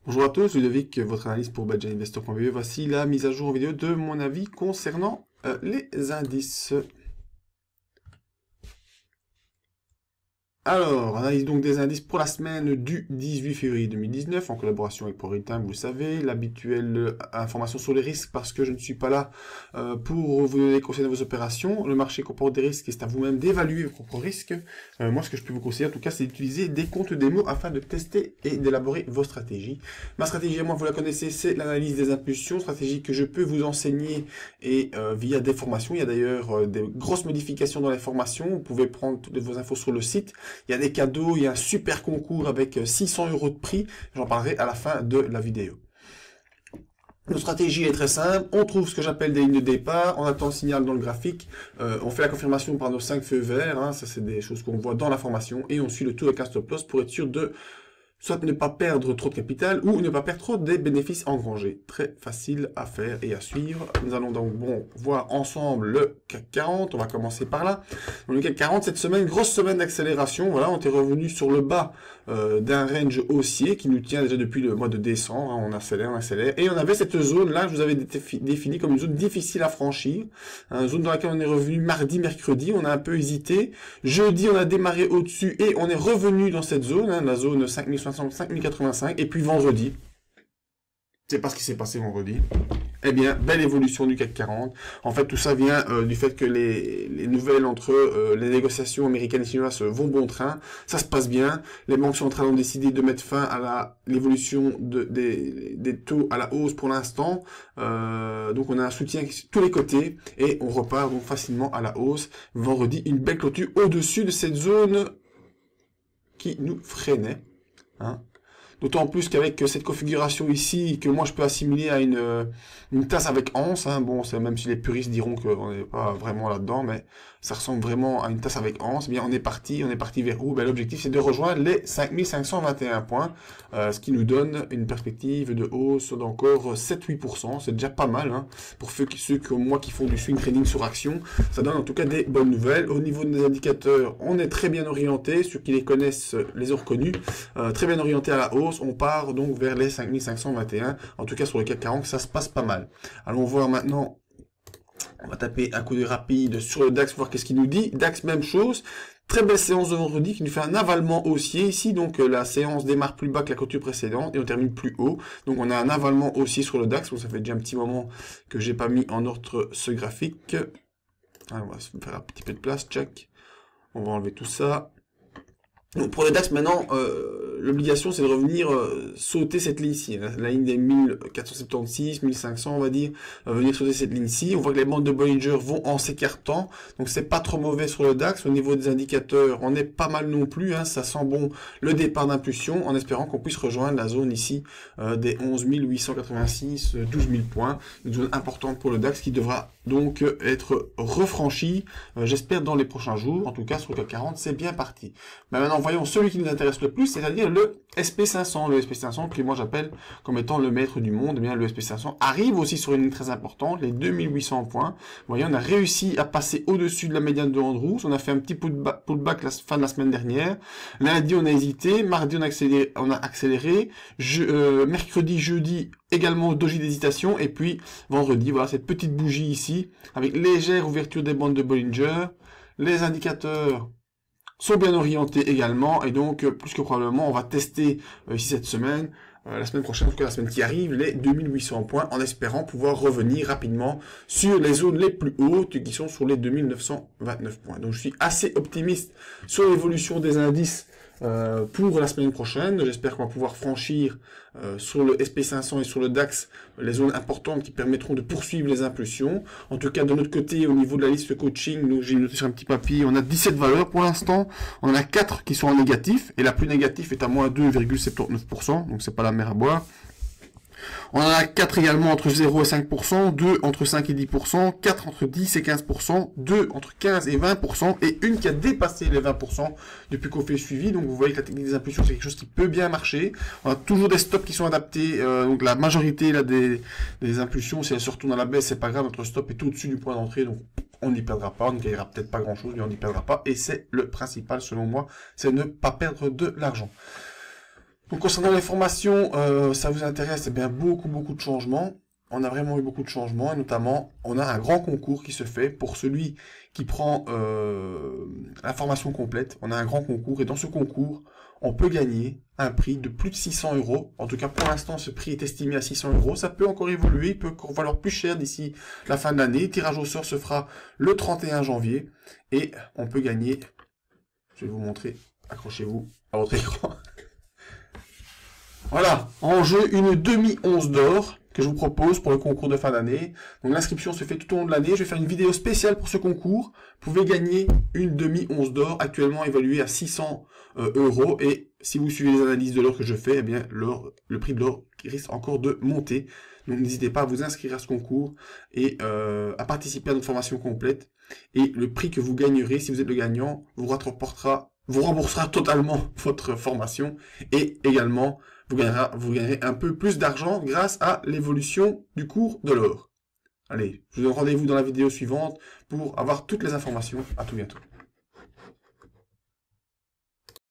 Bonjour à tous, Ludovic, votre analyste pour budgetinvestor.be. Voici la mise à jour en vidéo de mon avis concernant les indices. Alors, analyse donc des indices pour la semaine du 18 février 2019 en collaboration avec ProRealTime, vous le savez, l'habituelle information sur les risques parce que je ne suis pas là pour vous donner des conseils dans vos opérations. Le marché comporte des risques et c'est à vous-même d'évaluer vos propres risques. Moi, ce que je peux vous conseiller en tout cas, c'est d'utiliser des comptes démo afin de tester et d'élaborer vos stratégies. Ma stratégie, à moi, vous la connaissez, c'est l'analyse des impulsions, stratégie que je peux vous enseigner et via des formations. Il y a d'ailleurs des grosses modifications dans les formations. Vous pouvez prendre toutes vos infos sur le site. Il y a des cadeaux, il y a un super concours avec 600 € de prix. J'en parlerai à la fin de la vidéo. Notre stratégie est très simple. On trouve ce que j'appelle des lignes de départ. On attend le signal dans le graphique. On fait la confirmation par nos 5 feux verts. Hein. Ça, c'est des choses qu'on voit dans la formation. Et on suit le tour avec un stop loss pour être sûr de soit ne pas perdre trop de capital ou ne pas perdre trop des bénéfices engrangés. Très facile à faire et à suivre. Nous allons donc voir ensemble le CAC 40. On va commencer par là. Dans le CAC 40, cette semaine, grosse semaine d'accélération. Voilà, on est revenu sur le bas d'un range haussier qui nous tient déjà depuis le mois de décembre. Hein. On accélère. Et on avait cette zone-là, je vous avais défini comme une zone difficile à franchir. Une zone dans laquelle on est revenu mardi, mercredi. On a un peu hésité. Jeudi, on a démarré au-dessus et on est revenu dans cette zone, hein, la zone 5060. 5085 et puis vendredi, c'est pas ce qui s'est passé vendredi. Eh bien, belle évolution du CAC 40. En fait, tout ça vient du fait que les nouvelles entre les négociations américaines et chinoises vont bon train. Ça se passe bien. Les banques centrales ont décidé de mettre fin à l'évolution des taux à la hausse pour l'instant. Donc, on a un soutien sur tous les côtés et on repart donc facilement à la hausse. Vendredi, une belle clôture au-dessus de cette zone qui nous freinait. Hein. D'autant plus qu'avec cette configuration ici, que moi je peux assimiler à une tasse avec anse, hein. Bon, même si les puristes diront qu'on n'est pas vraiment là-dedans, mais ça ressemble vraiment à une tasse avec anse. Eh bien, on est parti vers où? Ben, l'objectif c'est de rejoindre les 5521 points, ce qui nous donne une perspective de hausse d'encore 7-8%. C'est déjà pas mal, hein. Pour ceux comme moi qui font du swing trading sur action, ça donne en tout cas des bonnes nouvelles. Au niveau des indicateurs, on est très bien orienté, ceux qui les connaissent les ont reconnus, très bien orienté à la hausse. On part donc vers les 5521, en tout cas sur le CAC 40, ça se passe pas mal. Allons voir maintenant, on va taper un coup d'œil rapide sur le DAX, voir qu'est-ce qu'il nous dit. DAX, même chose, très belle séance de vendredi qui nous fait un avalement haussier ici, donc la séance démarre plus bas que la clôture précédente et on termine plus haut. Donc on a un avalement haussier sur le DAX, bon, ça fait déjà un petit moment que j'ai pas mis en ordre ce graphique. Alors, on va se faire un petit peu de place, check. On va enlever tout ça. Donc pour le DAX maintenant, l'obligation c'est de revenir sauter cette ligne-ci, la ligne des 1476, 1500 on va dire, venir sauter cette ligne-ci. On voit que les bandes de Bollinger vont en s'écartant, donc c'est pas trop mauvais sur le DAX. Au niveau des indicateurs, on est pas mal non plus, hein, ça sent bon le départ d'impulsion, en espérant qu'on puisse rejoindre la zone ici des 11 886, 12 000 points, une zone importante pour le DAX qui devra donc être refranchie, j'espère dans les prochains jours. En tout cas sur le CAC 40 c'est bien parti. Mais maintenant voyons celui qui nous intéresse le plus, c'est-à-dire le SP500. Le SP500 que moi j'appelle comme étant le maître du monde. Eh bien, le SP500 arrive aussi sur une ligne très importante, les 2800 points. Vous voyez, on a réussi à passer au-dessus de la médiane de Andrews. On a fait un petit pullback la fin de la semaine dernière. Lundi, on a hésité. Mardi, on a accéléré. Mercredi, jeudi, également doji d'hésitation. Et puis, vendredi, voilà, cette petite bougie ici, avec légère ouverture des bandes de Bollinger. Les indicateurs sont bien orientés également, et donc plus que probablement on va tester ici cette semaine, la semaine prochaine, en tout cas la semaine qui arrive, les 2800 points, en espérant pouvoir revenir rapidement sur les zones les plus hautes qui sont sur les 2929 points. Donc je suis assez optimiste sur l'évolution des indices pour la semaine prochaine. J'espère qu'on va pouvoir franchir sur le SP500 et sur le DAX les zones importantes qui permettront de poursuivre les impulsions. En tout cas, de notre côté, au niveau de la liste coaching, nous j'ai noté sur un petit papier, on a 17 valeurs pour l'instant. On en a 4 qui sont en négatif et la plus négative est à moins 2,79%, donc c'est pas la mer à boire. On en a 4 également entre 0 et 5%, 2 entre 5 et 10%, 4 entre 10 et 15%, 2 entre 15 et 20%, et une qui a dépassé les 20% depuis qu'on fait le suivi. Donc vous voyez que la technique des impulsions, c'est quelque chose qui peut bien marcher. On a toujours des stops qui sont adaptés, donc la majorité là, des impulsions, si elles se retournent à la baisse, c'est pas grave, notre stop est au-dessus du point d'entrée, donc on n'y perdra pas, on ne gagnera peut-être pas grand-chose, mais on n'y perdra pas, et c'est le principal selon moi, c'est ne pas perdre de l'argent. Donc concernant les formations, ça vous intéresse, eh bien beaucoup de changements. On a vraiment eu beaucoup de changements, et notamment, on a un grand concours qui se fait pour celui qui prend la formation complète. On a un grand concours, et dans ce concours, on peut gagner un prix de plus de 600 euros. En tout cas, pour l'instant, ce prix est estimé à 600 euros. Ça peut encore évoluer, il peut encore valoir plus cher d'ici la fin de l'année. Le tirage au sort se fera le 31 janvier, et on peut gagner, je vais vous montrer, accrochez-vous à votre écran. Voilà, en jeu une demi-once d'or que je vous propose pour le concours de fin d'année. Donc l'inscription se fait tout au long de l'année. Je vais faire une vidéo spéciale pour ce concours. Vous pouvez gagner une demi-once d'or, actuellement évaluée à 600 euros. Et si vous suivez les analyses de l'or que je fais, eh bien le prix de l'or risque encore de monter. Donc n'hésitez pas à vous inscrire à ce concours et à participer à notre formation complète. Et le prix que vous gagnerez, si vous êtes le gagnant, vous remboursera totalement votre formation, et également vous gagnerez un peu plus d'argent grâce à l'évolution du cours de l'or. Allez, je vous donne rendez-vous dans la vidéo suivante pour avoir toutes les informations. À tout bientôt.